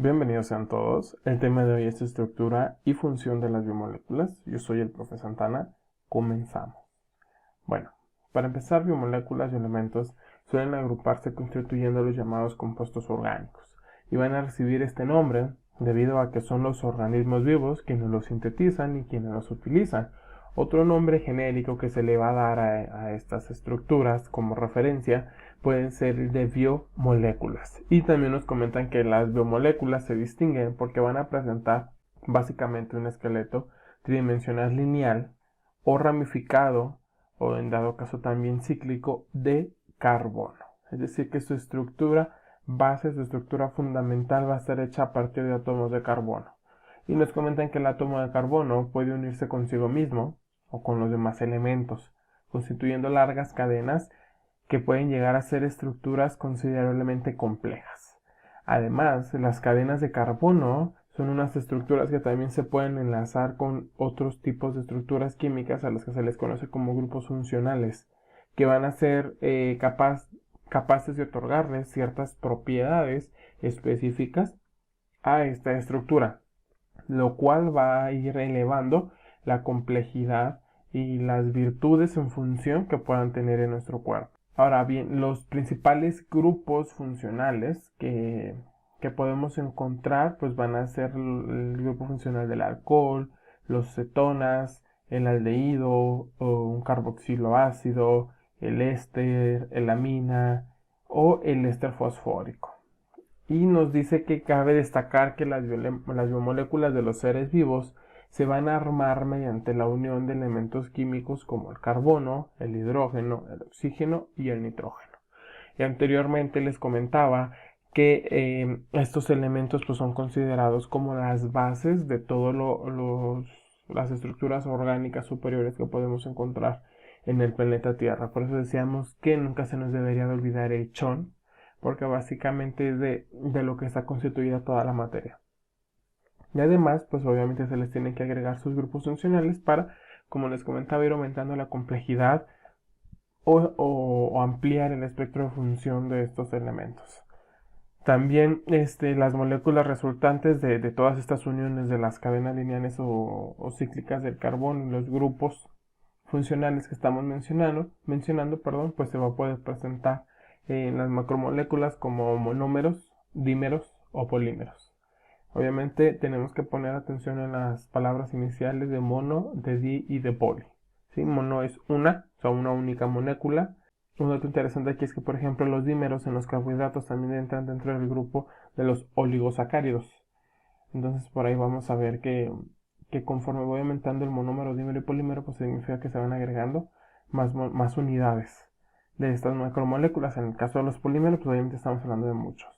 Bienvenidos sean todos. El tema de hoy es estructura y función de las biomoléculas. Yo soy el profe Santana. Comenzamos. Bueno, para empezar, biomoléculas y elementos suelen agruparse constituyendo los llamados compuestos orgánicos y van a recibir este nombre debido a que son los organismos vivos quienes los sintetizan y quienes los utilizan. Otro nombre genérico que se le va a dar a estas estructuras como referencia pueden ser el de biomoléculas. Y también nos comentan que las biomoléculas se distinguen porque van a presentar básicamente un esqueleto tridimensional lineal o ramificado o en dado caso también cíclico de carbono. Es decir, que su estructura base, su estructura fundamental va a ser hecha a partir de átomos de carbono. Y nos comentan que el átomo de carbono puede unirse consigo mismo o con los demás elementos, constituyendo largas cadenas que pueden llegar a ser estructuras considerablemente complejas. Además, las cadenas de carbono son unas estructuras que también se pueden enlazar con otros tipos de estructuras químicas a las que se les conoce como grupos funcionales, que van a ser capaces de otorgarles ciertas propiedades específicas a esta estructura, lo cual va a ir elevando la complejidad y las virtudes en función que puedan tener en nuestro cuerpo. Ahora bien, los principales grupos funcionales que podemos encontrar pues van a ser el grupo funcional del alcohol, los cetonas, el aldehído o un carboxiloácido, el éster, el amina o el éster fosfórico. Y nos dice que cabe destacar que las biomoléculas de los seres vivos se van a armar mediante la unión de elementos químicos como el carbono, el hidrógeno, el oxígeno y el nitrógeno. Y anteriormente les comentaba que estos elementos pues, son considerados como las bases de todas las estructuras orgánicas superiores que podemos encontrar en el planeta Tierra. Por eso decíamos que nunca se nos debería de olvidar el chon, porque básicamente es de lo que está constituida toda la materia. Y además, pues obviamente se les tienen que agregar sus grupos funcionales para, como les comentaba, ir aumentando la complejidad o ampliar el espectro de función de estos elementos. También las moléculas resultantes de todas estas uniones de las cadenas lineales o cíclicas del carbono y los grupos funcionales que estamos mencionando, pues se va a poder presentar en las macromoléculas como monómeros, dímeros o polímeros. Obviamente tenemos que poner atención en las palabras iniciales de mono, de di y de poli. ¿Sí? Mono es una única molécula. Un dato interesante aquí es que, por ejemplo, los dímeros en los carbohidratos también entran dentro del grupo de los oligosacáridos. Entonces por ahí vamos a ver que conforme voy aumentando el monómero, dímero y polímero, pues significa que se van agregando más unidades de estas macromoléculas. En el caso de los polímeros, pues obviamente estamos hablando de muchos.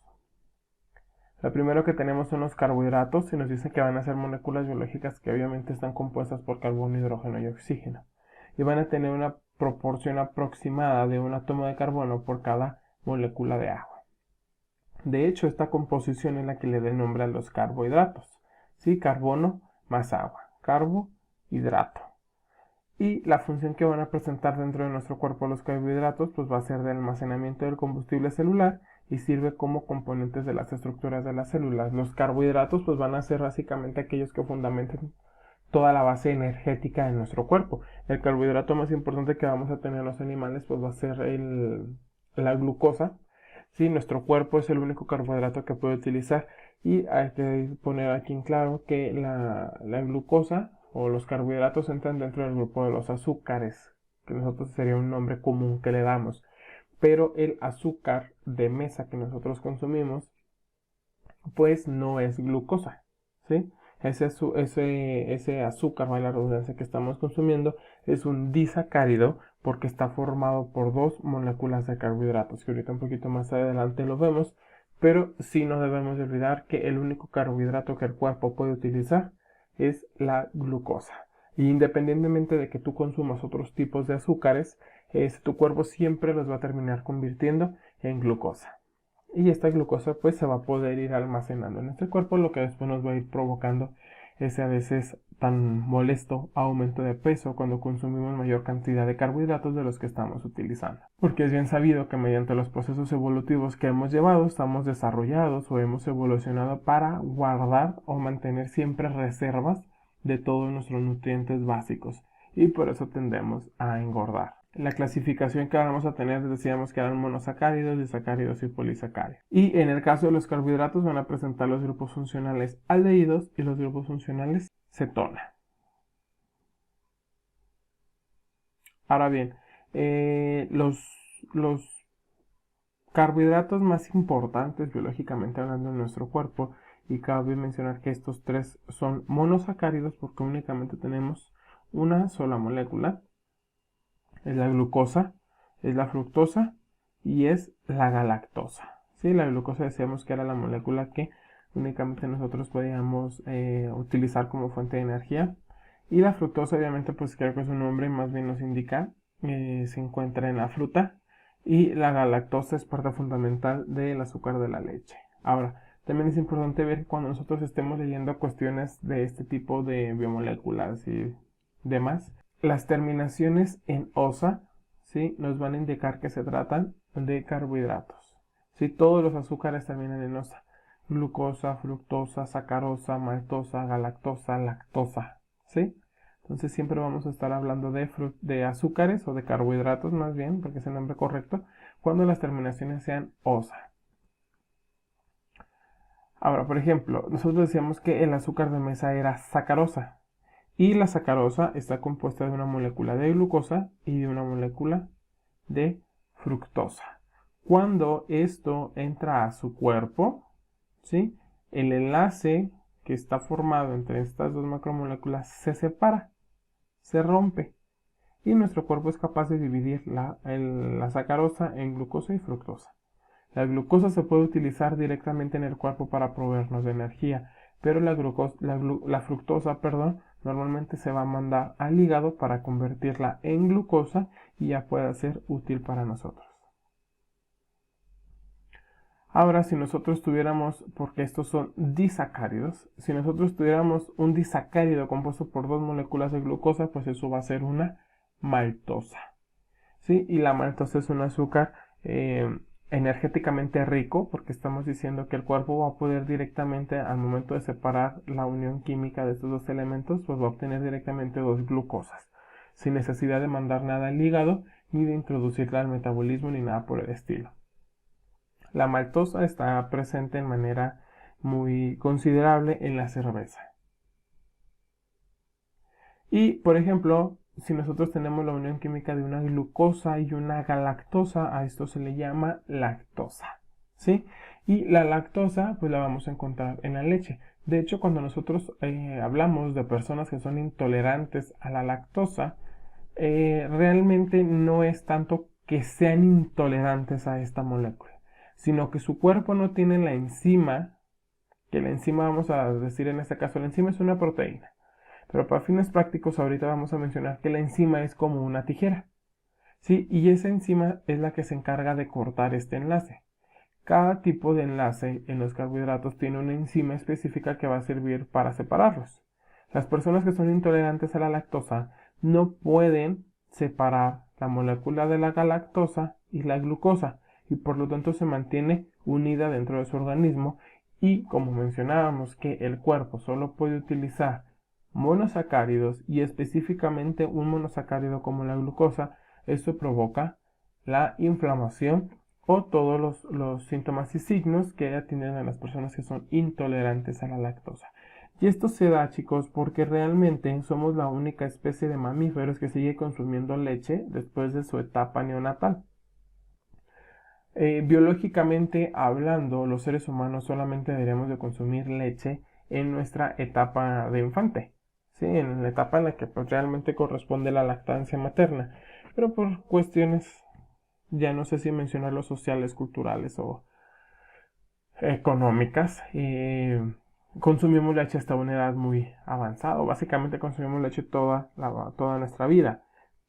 Lo primero que tenemos son los carbohidratos y nos dice que van a ser moléculas biológicas que obviamente están compuestas por carbono, hidrógeno y oxígeno. Y van a tener una proporción aproximada de un átomo de carbono por cada molécula de agua. De hecho, esta composición es la que le da nombre a los carbohidratos. ¿Sí? Carbono más agua. Carbohidrato. Y la función que van a presentar dentro de nuestro cuerpo los carbohidratos pues va a ser de almacenamiento del combustible celular y sirve como componentes de las estructuras de las células. Los carbohidratos pues van a ser básicamente aquellos que fundamenten toda la base energética de nuestro cuerpo. El carbohidrato más importante que vamos a tener los animales pues va a ser la glucosa. Sí, nuestro cuerpo es el único carbohidrato que puede utilizar y hay que poner aquí en claro que la glucosa o los carbohidratos entran dentro del grupo de los azúcares, que nosotros sería un nombre común que le damos. Pero el azúcar de mesa que nosotros consumimos, pues no es glucosa, ¿sí? Ese azúcar, vale la redundancia, que estamos consumiendo es un disacárido porque está formado por dos moléculas de carbohidratos, que ahorita un poquito más adelante lo vemos, pero sí no debemos de olvidar que el único carbohidrato que el cuerpo puede utilizar es la glucosa. Y independientemente de que tú consumas otros tipos de azúcares, tu cuerpo siempre los va a terminar convirtiendo en glucosa. Y esta glucosa pues se va a poder ir almacenando en nuestro cuerpo, lo que después nos va a ir provocando ese a veces tan molesto aumento de peso cuando consumimos mayor cantidad de carbohidratos de los que estamos utilizando. Porque es bien sabido que mediante los procesos evolutivos que hemos llevado estamos desarrollados o hemos evolucionado para guardar o mantener siempre reservas de todos nuestros nutrientes básicos y por eso tendemos a engordar. La clasificación que vamos a tener decíamos que eran monosacáridos, disacáridos y polisacáridos. Y en el caso de los carbohidratos van a presentar los grupos funcionales aldehídos y los grupos funcionales cetona. Ahora bien, los carbohidratos más importantes biológicamente hablando en nuestro cuerpo, y cabe mencionar que estos tres son monosacáridos porque únicamente tenemos una sola molécula. Es la glucosa, es la fructosa y es la galactosa. ¿Sí? La glucosa decíamos que era la molécula que únicamente nosotros podíamos utilizar como fuente de energía. Y la fructosa obviamente pues creo que su nombre más bien nos indica, se encuentra en la fruta. Y la galactosa es parte fundamental del azúcar de la leche. Ahora, también es importante ver que cuando nosotros estemos leyendo cuestiones de este tipo de biomoléculas y demás, las terminaciones en osa, ¿sí?, nos van a indicar que se tratan de carbohidratos. ¿Sí? Todos los azúcares terminan en osa. Glucosa, fructosa, sacarosa, maltosa, galactosa, lactosa. ¿Sí? Entonces siempre vamos a estar hablando de azúcares o de carbohidratos más bien, porque es el nombre correcto, cuando las terminaciones sean osa. Ahora, por ejemplo, nosotros decíamos que el azúcar de mesa era sacarosa. Y la sacarosa está compuesta de una molécula de glucosa y de una molécula de fructosa. Cuando esto entra a su cuerpo, ¿sí?, el enlace que está formado entre estas dos macromoléculas se separa, se rompe. Y nuestro cuerpo es capaz de dividir la sacarosa en glucosa y fructosa. La glucosa se puede utilizar directamente en el cuerpo para proveernos de energía, pero la fructosa, normalmente se va a mandar al hígado para convertirla en glucosa y ya pueda ser útil para nosotros. Ahora, si nosotros tuviéramos, porque estos son disacáridos, si nosotros tuviéramos un disacárido compuesto por dos moléculas de glucosa, pues eso va a ser una maltosa. ¿Sí? Y la maltosa es un azúcar energéticamente rico, porque estamos diciendo que el cuerpo va a poder directamente, al momento de separar la unión química de estos dos elementos, pues va a obtener directamente dos glucosas, sin necesidad de mandar nada al hígado, ni de introducirla al metabolismo, ni nada por el estilo. La maltosa está presente en manera muy considerable en la cerveza. Y, por ejemplo, si nosotros tenemos la unión química de una glucosa y una galactosa, a esto se le llama lactosa, ¿sí? Y la lactosa, pues la vamos a encontrar en la leche. De hecho, cuando nosotros hablamos de personas que son intolerantes a la lactosa, realmente no es tanto que sean intolerantes a esta molécula, sino que su cuerpo no tiene la enzima, que la enzima, vamos a decir en este caso, la enzima es una proteína. Pero para fines prácticos ahorita vamos a mencionar que la enzima es como una tijera, ¿sí? Y esa enzima es la que se encarga de cortar este enlace. Cada tipo de enlace en los carbohidratos tiene una enzima específica que va a servir para separarlos. Las personas que son intolerantes a la lactosa no pueden separar la molécula de la galactosa y la glucosa y por lo tanto se mantiene unida dentro de su organismo y como mencionábamos que el cuerpo solo puede utilizar monosacáridos y específicamente un monosacárido como la glucosa, esto provoca la inflamación o todos los síntomas y signos que tienen a las personas que son intolerantes a la lactosa. Y esto se da, chicos, porque realmente somos la única especie de mamíferos que sigue consumiendo leche después de su etapa neonatal. Biológicamente hablando, los seres humanos solamente deberíamos de consumir leche en nuestra etapa de infante, ¿sí? En la etapa en la que pues, realmente corresponde la lactancia materna, pero por cuestiones, ya no sé si mencionarlo, sociales, culturales o económicas, consumimos leche hasta una edad muy avanzada, básicamente consumimos leche toda nuestra vida,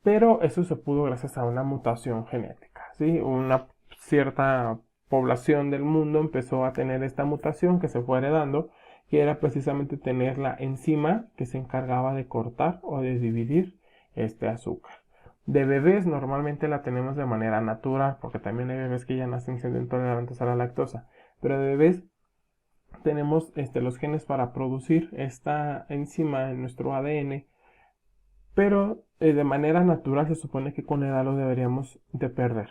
pero eso se pudo gracias a una mutación genética, ¿sí? Una cierta población del mundo empezó a tener esta mutación que se fue heredando que era precisamente tener la enzima que se encargaba de cortar o de dividir este azúcar. De bebés normalmente la tenemos de manera natural, porque también hay bebés que ya nacen siendo intolerantes a la lactosa, pero de bebés tenemos los genes para producir esta enzima en nuestro ADN, pero de manera natural se supone que con edad lo deberíamos de perder.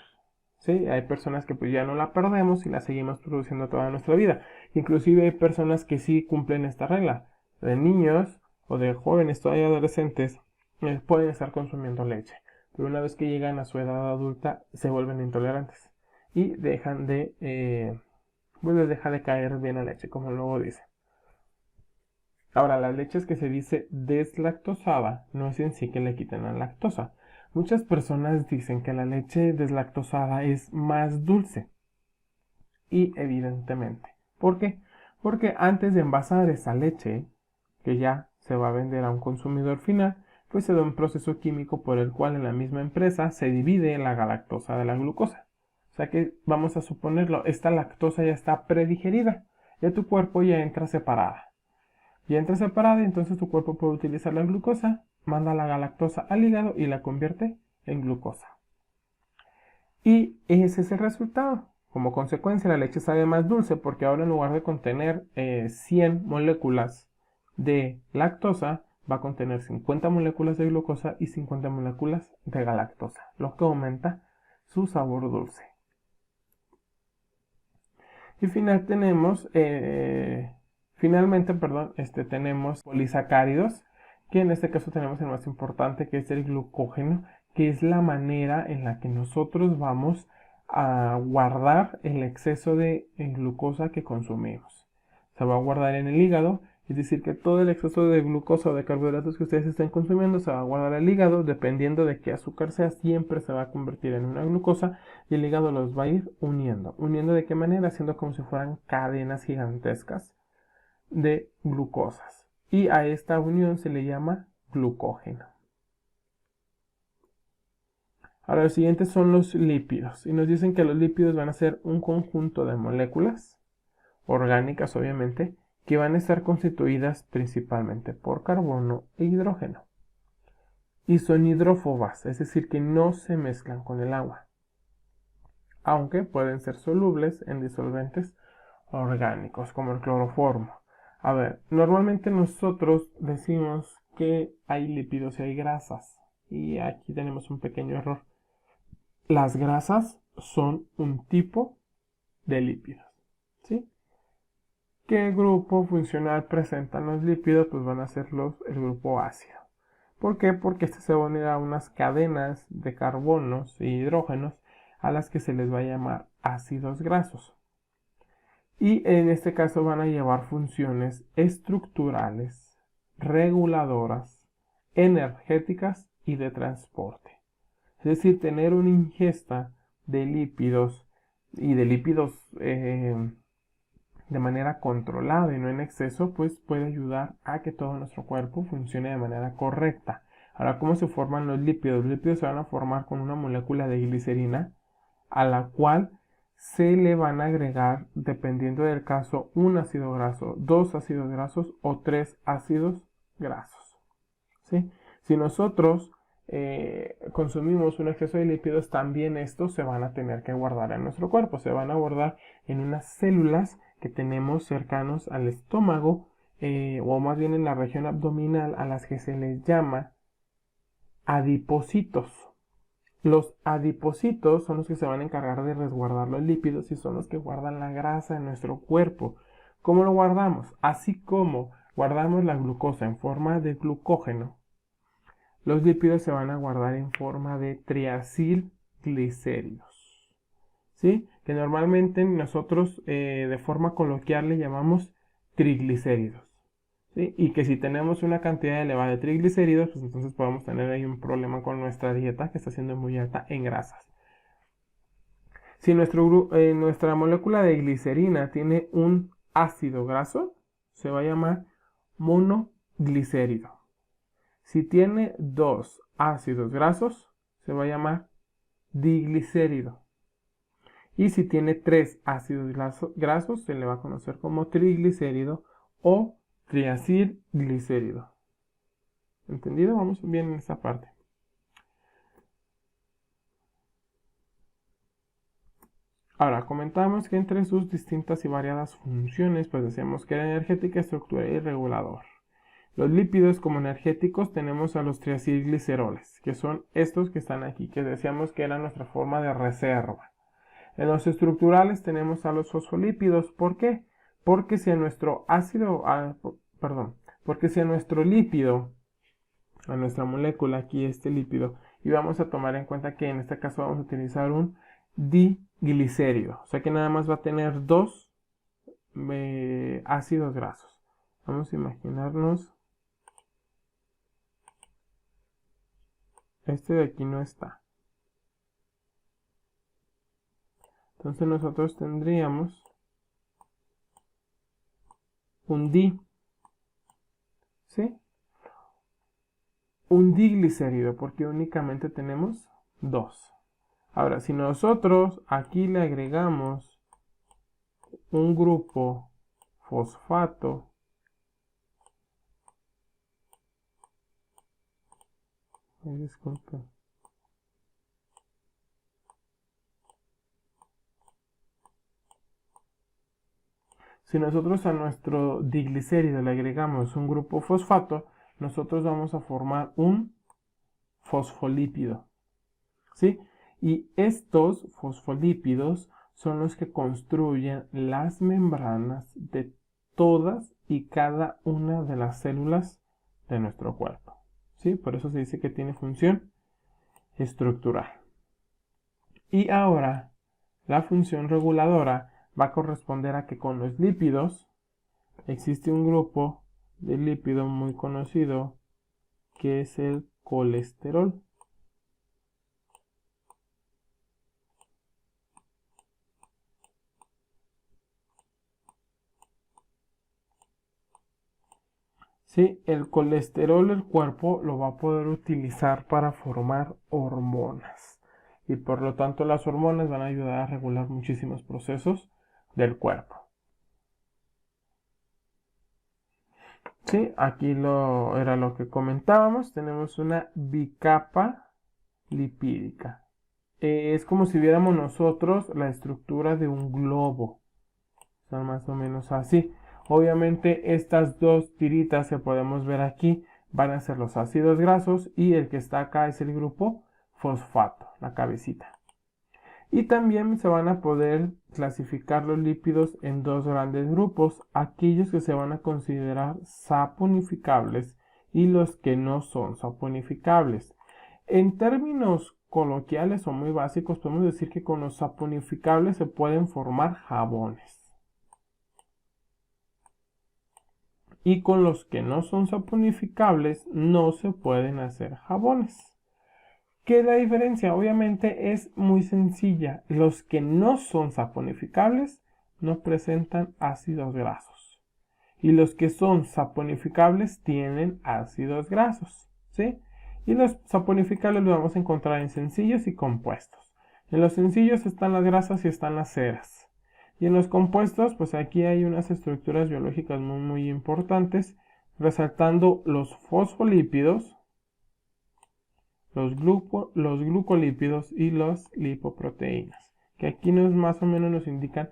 ¿Sí? Hay personas que pues ya no la perdemos y la seguimos produciendo toda nuestra vida. Inclusive hay personas que sí cumplen esta regla. De niños o de jóvenes, todavía adolescentes, pueden estar consumiendo leche. Pero una vez que llegan a su edad adulta se vuelven intolerantes y dejan de, pues les deja de caer bien la leche, como luego dice. Ahora, las leches que se dice deslactosada no es en sí que le quiten la lactosa. Muchas personas dicen que la leche deslactosada es más dulce. Y evidentemente. ¿Por qué? Porque antes de envasar esa leche, que ya se va a vender a un consumidor final, pues se da un proceso químico por el cual en la misma empresa se divide la galactosa de la glucosa. O sea que vamos a suponerlo, esta lactosa ya está predigerida, ya tu cuerpo ya entra separada. Ya entra separada y entonces tu cuerpo puede utilizar la glucosa, manda la galactosa al hígado y la convierte en glucosa. Y ese es el resultado. Como consecuencia, la leche sabe más dulce porque ahora en lugar de contener 100 moléculas de lactosa, va a contener 50 moléculas de glucosa y 50 moléculas de galactosa, lo que aumenta su sabor dulce. Y finalmente tenemos polisacáridos, que en este caso tenemos el más importante, que es el glucógeno, que es la manera en la que nosotros vamos a guardar el exceso de glucosa que consumimos. Se va a guardar en el hígado, es decir, que todo el exceso de glucosa o de carbohidratos que ustedes estén consumiendo se va a guardar en el hígado, dependiendo de qué azúcar sea, siempre se va a convertir en una glucosa y el hígado los va a ir uniendo. ¿Uniendo de qué manera? Haciendo como si fueran cadenas gigantescas de glucosas. Y a esta unión se le llama glucógeno. Ahora, los siguientes son los lípidos. Y nos dicen que los lípidos van a ser un conjunto de moléculas orgánicas, obviamente, que van a estar constituidas principalmente por carbono e hidrógeno. Y son hidrófobas, es decir, que no se mezclan con el agua, aunque pueden ser solubles en disolventes orgánicos, como el cloroformo. A ver, normalmente nosotros decimos que hay lípidos y hay grasas. Y aquí tenemos un pequeño error. Las grasas son un tipo de lípidos, ¿sí? ¿Qué grupo funcional presentan los lípidos? Pues van a ser el grupo ácido. ¿Por qué? Porque se van a unir a unas cadenas de carbonos e hidrógenos a las que se les va a llamar ácidos grasos. Y en este caso van a llevar funciones estructurales, reguladoras, energéticas y de transporte. Es decir, tener una ingesta de lípidos y de lípidos de manera controlada y no en exceso, pues puede ayudar a que todo nuestro cuerpo funcione de manera correcta. Ahora, ¿cómo se forman los lípidos? Los lípidos se van a formar con una molécula de glicerina a la cual se le van a agregar, dependiendo del caso, un ácido graso, 2 ácidos grasos o 3 ácidos grasos. ¿Sí? Si nosotros consumimos un exceso de lípidos, también estos se van a tener que guardar en nuestro cuerpo, se van a guardar en unas células que tenemos cercanos al estómago, o más bien en la región abdominal, a las que se les llama adipocitos. Los adipocitos son los que se van a encargar de resguardar los lípidos y son los que guardan la grasa en nuestro cuerpo. ¿Cómo lo guardamos? Así como guardamos la glucosa en forma de glucógeno, los lípidos se van a guardar en forma de triacilglicéridos, ¿sí? Que normalmente nosotros de forma coloquial le llamamos triglicéridos, ¿sí? Y que si tenemos una cantidad elevada de triglicéridos, pues entonces podemos tener ahí un problema con nuestra dieta que está siendo muy alta en grasas. Si nuestra molécula de glicerina tiene un ácido graso, se va a llamar monoglicérido. Si tiene 2 ácidos grasos, se va a llamar diglicérido. Y si tiene 3 ácidos grasos, se le va a conocer como triglicérido o triacilglicérido. ¿Entendido? Vamos bien en esta parte. Ahora, comentamos que entre sus distintas y variadas funciones, pues decíamos que era energética, estructural y regulador. Los lípidos como energéticos tenemos a los triacilgliceroles, que son estos que están aquí, que decíamos que era nuestra forma de reserva. En los estructurales tenemos a los fosfolípidos. ¿Por qué? Porque si a nuestro porque si a nuestro lípido, a nuestra molécula, aquí este lípido, y vamos a tomar en cuenta que en este caso vamos a utilizar un diglicérido, o sea que nada más va a tener dos ácidos grasos. Vamos a imaginarnos, este de aquí no está. Entonces nosotros tendríamos un di, ¿sí? Un diglicérido, porque únicamente tenemos dos. Ahora, si nosotros aquí le agregamos un grupo fosfato, disculpen. Si nosotros a nuestro diglicérido le agregamos un grupo fosfato, nosotros vamos a formar un fosfolípido, ¿sí? Y estos fosfolípidos son los que construyen las membranas de todas y cada una de las células de nuestro cuerpo, ¿sí? Por eso se dice que tiene función estructural. Y ahora, la función reguladora va a corresponder a que con los lípidos existe un grupo de lípido muy conocido que es el colesterol. Sí, el colesterol el cuerpo lo va a poder utilizar para formar hormonas y por lo tanto las hormonas van a ayudar a regular muchísimos procesos del cuerpo. Sí, aquí era lo que comentábamos. Tenemos una bicapa lipídica. Es como si viéramos nosotros la estructura de un globo. Son más o menos así. Obviamente estas dos tiritas que podemos ver aquí van a ser los ácidos grasos y el que está acá es el grupo fosfato, la cabecita. Y también se van a poder clasificar los lípidos en dos grandes grupos, aquellos que se van a considerar saponificables y los que no son saponificables. En términos coloquiales o muy básicos podemos decir que con los saponificables se pueden formar jabones. Y con los que no son saponificables no se pueden hacer jabones. ¿Qué es la diferencia? Obviamente es muy sencilla. Los que no son saponificables no presentan ácidos grasos. Y los que son saponificables tienen ácidos grasos, ¿sí? Y los saponificables los vamos a encontrar en sencillos y compuestos. En los sencillos están las grasas y están las ceras. Y en los compuestos, pues aquí hay unas estructuras biológicas muy importantes, resaltando los fosfolípidos, los glucolípidos y las lipoproteínas, que aquí más o menos nos indican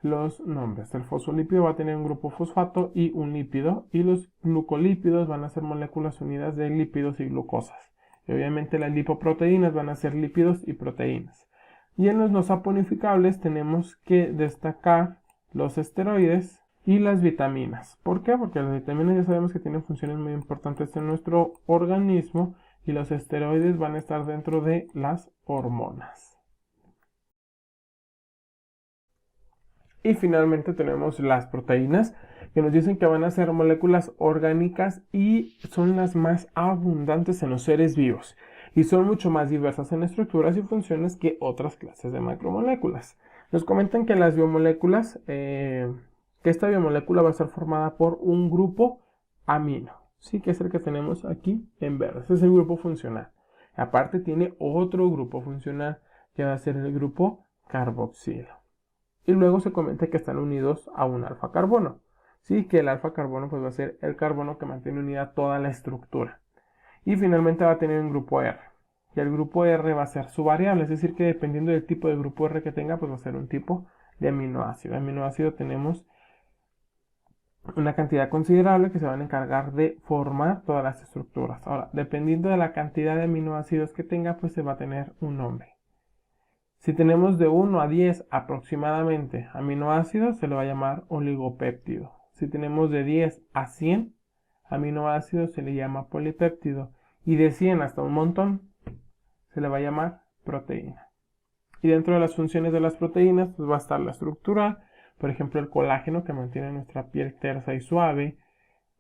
los nombres. El fosfolípido va a tener un grupo fosfato y un lípido, y los glucolípidos van a ser moléculas unidas de lípidos y glucosas. Y obviamente las lipoproteínas van a ser lípidos y proteínas. Y en los no saponificables tenemos que destacar los esteroides y las vitaminas. ¿Por qué? Porque las vitaminas ya sabemos que tienen funciones muy importantes en nuestro organismo y los esteroides van a estar dentro de las hormonas. Y finalmente tenemos las proteínas, que nos dicen que van a ser moléculas orgánicas y son las más abundantes en los seres vivos. Y son mucho más diversas en estructuras y funciones que otras clases de macromoléculas. Nos comentan que las biomoléculas, que esta biomolécula va a estar formada por un grupo amino, ¿sí? Que es el que tenemos aquí en verde. Ese es el grupo funcional. Aparte tiene otro grupo funcional que va a ser el grupo carboxilo. Y luego se comenta que están unidos a un alfa carbono. Sí, que el alfa carbono pues va a ser el carbono que mantiene unida toda la estructura. Y finalmente va a tener un grupo R. Y el grupo R va a ser su variable, es decir que dependiendo del tipo de grupo R que tenga, pues va a ser un tipo de aminoácido. Aminoácido tenemos una cantidad considerable que se van a encargar de formar todas las estructuras. Ahora, dependiendo de la cantidad de aminoácidos que tenga, pues se va a tener un nombre. Si tenemos de 1 a 10 aproximadamente aminoácidos, se le va a llamar oligopéptido. Si tenemos de 10 a 100 aminoácidos, se le llama polipéptido. Y de 100 hasta un montón, se le va a llamar proteína. Y dentro de las funciones de las proteínas, pues va a estar la estructura, por ejemplo, el colágeno que mantiene nuestra piel tersa y suave.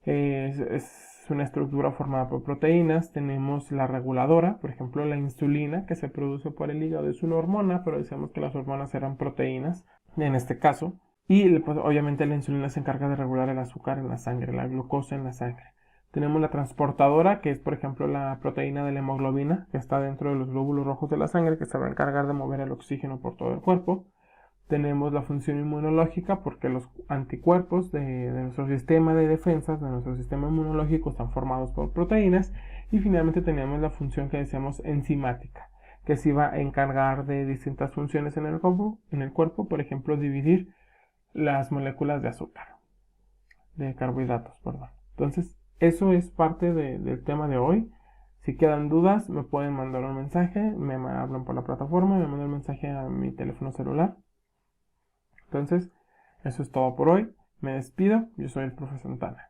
Es una estructura formada por proteínas. Tenemos la reguladora, por ejemplo, la insulina que se produce por el hígado es una hormona, pero decíamos que las hormonas eran proteínas en este caso. Y pues, obviamente la insulina se encarga de regular el azúcar en la sangre, la glucosa en la sangre. Tenemos la transportadora, que es por ejemplo la proteína de la hemoglobina, que está dentro de los glóbulos rojos de la sangre, que se va a encargar de mover el oxígeno por todo el cuerpo. Tenemos la función inmunológica, porque los anticuerpos de nuestro sistema de defensas, de nuestro sistema inmunológico, están formados por proteínas. Y finalmente tenemos la función que decíamos enzimática, que se va a encargar de distintas funciones en el cuerpo, por ejemplo, dividir las moléculas de azúcar, de carbohidratos, perdón. Entonces, eso es parte del tema de hoy. Si quedan dudas, me pueden mandar un mensaje, me hablan por la plataforma, me mandan un mensaje a mi teléfono celular. Entonces, eso es todo por hoy. Me despido. Yo soy el profe Santana.